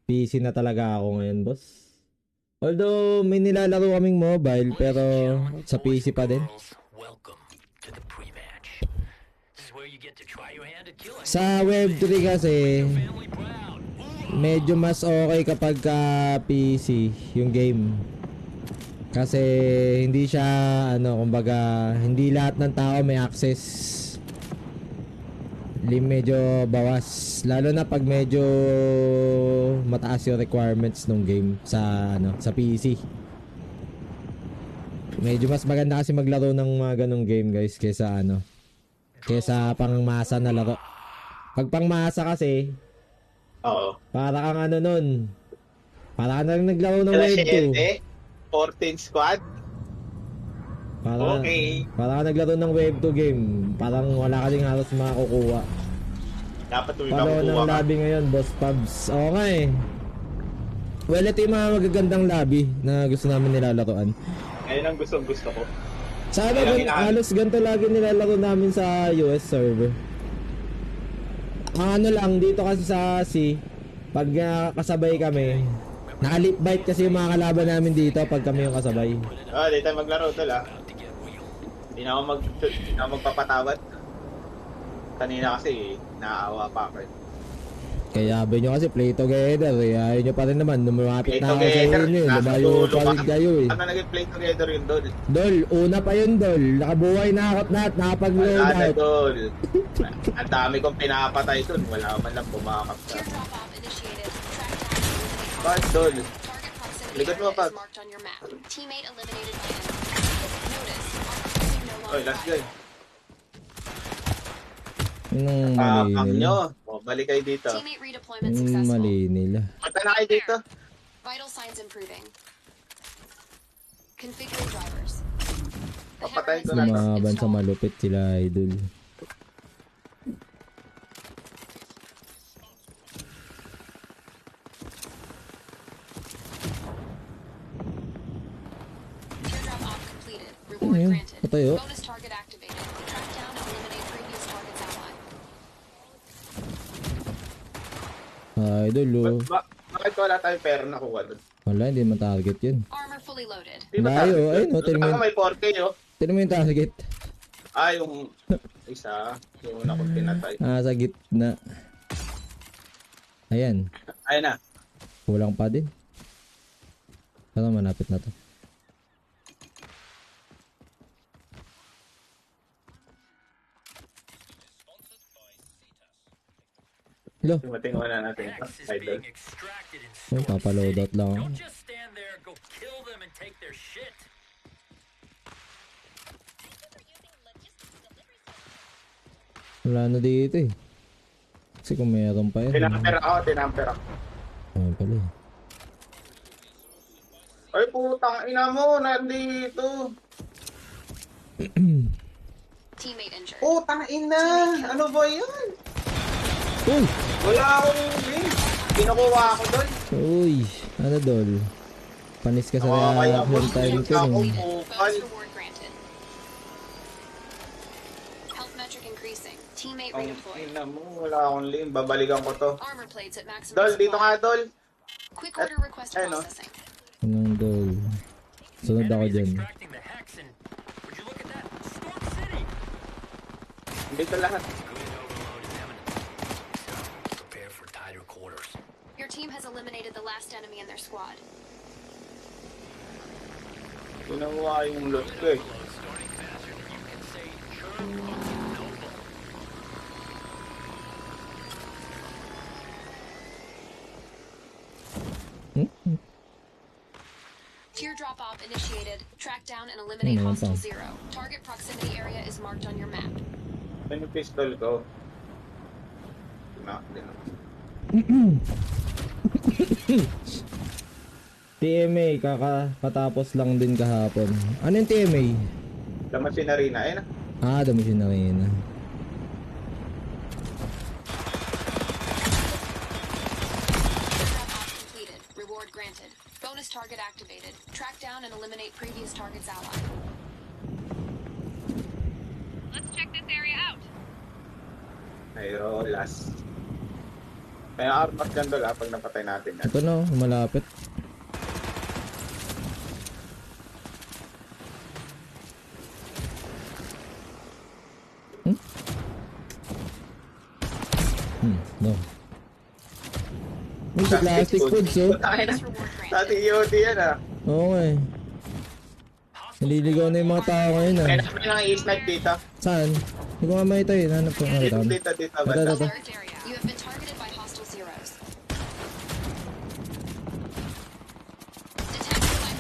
PC na talaga ako ngayon, boss. Although may nilalaro kaming mobile pero sa PC pa din. Sa Web3 kasi medyo mas okay kapag PC yung game. Kasi hindi siya kumbaga hindi lahat ng tao may access. Medyo bawas lalo na pag medyo mataas yung requirements ng game sa PC. Medyo mas maganda kasi maglaro ng mga ganong game, guys, kaysa pangmasa na laro. Pag pangmasa kasi para kang nun. Para kang naglaro ng Wave 2. 14 squad. Para ka naglaro ng Wave 2 game. Parang wala ka ding halos makakukuha. Dapat Paro ng lobby ngayon, Boss Pubs. Oo nga eh. Well, ito yung mga magagandang lobby na gusto namin nilalaroan. Ayun ang gusto ko. Sana halos ganito lagi nilalaro namin sa US server. Ang lang, dito kasi sa C, pag kasabay kami, naka-lip bite kasi yung mga kalaban namin dito pag kami yung kasabay. Di tayo maglaro tol Hindi na ako magpapatawad. Kanina kasi naawa pa ako. Kaya sabi nyo kasi play together eh. Ayaw nyo pa rin naman. Lumapit na ako sa inyo. Lumayo pa rin kayo eh. Ano naging play together yun, Dol? Dol, una pa yun, Dol. Nakabuhay na ako lahat. Nakapag-load out. Dol. Ang dami kong pinapatay dun. Wala man lang bumakap ka. Bakit, Dol? Likod mo pa. Oy, last guy. Anong mali nila? Balik kayo dito. Anong mali nila? Mata na kayo dito. Vital signs improving. Configure drivers. Papatayin ko na. Lumaban sa malupit sila, idol. Teardrop op completed. Reward granted. Patayo. Bonus target activated. Track down and eliminate previous targets ally. Idol, oh. Bakit wala tayong pera na kuha doon? Wala, hindi man target yun. Armor fully loaded. Layo, ayun o. Tinan May 4K mo yung target. yung isa. Yung una kong pinatay. Sa gitna. Ayan. Ayun na. Kulang pa din. Parang manapit na to. Hello. Tingnan na natin. Idol. Papaload out lang ako. Wala na dito eh. Kasi kung meron pa yun. Tinamper ako. Ayun pala eh. Ay putang ina mo. Nandito. Teammate injured. Putang ina. Ano ba yun? Uy! Wala akong link. Kinukuha ako doon. Uy! Ano dol? Panis ka sa reaction time ko. Bonus reward granted. Health metric increasing. Teammate Ang redeployed. ina mo. Wala akong link. Babalikan ko to. Armor plates at maximum Dol, dito supply. nga Dol. Quick order request Ayun, processing. Anong dol? Sunod ako dyan. Dito lahat. Your team has eliminated the last enemy in their squad. Ginawa yung loot ko eh. Teardrop op initiated. Track down and eliminate hostile zero. Target proximity area is marked on your map. Ano yung pistol ko? Knock din ako. TMA, kakapatapos lang din kahapon. Ano yung TMA? Laman si Narina. Ayun na. Dami siya na rin. Teardrop op completed. Reward granted. Bonus target activated. Track down and eliminate previous target's ally. Let's check this area out. Mayroon last. May armor gun doon pag napatay natin yan. Ito na, malapit. No. May plastic foods, oh. Bonus reward Sa granted. ating EOD yan Okay. Naliligaw na yung mga tao ngayon, Kaya naman lang i-snipe dito. Saan? Hindi ko nga makita eh. Hanap ko. Nakita ko. Dito, Ito, banda. ito. Alert area.